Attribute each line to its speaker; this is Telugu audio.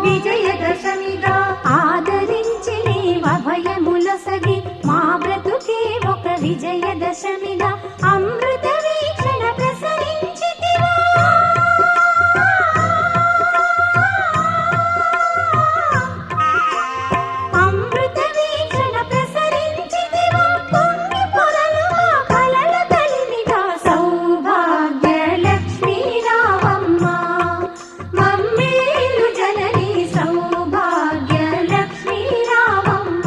Speaker 1: విజయదశమిగా
Speaker 2: ఆదరించి నీవభయములొసగి మా బ్రతుకే ఒక విజయదశమిగా అమృత వీక్షణ ప్రసరించితివా. అమృత వీక్షణ ప్రసరించితివా పొంగి పొరలు మా కలల కలిమిగా సౌభాగ్య లక్ష్మీ రావమ్మ మమ్మేలు జనని సౌభాగ్య లక్ష్మీ రావమ్మ.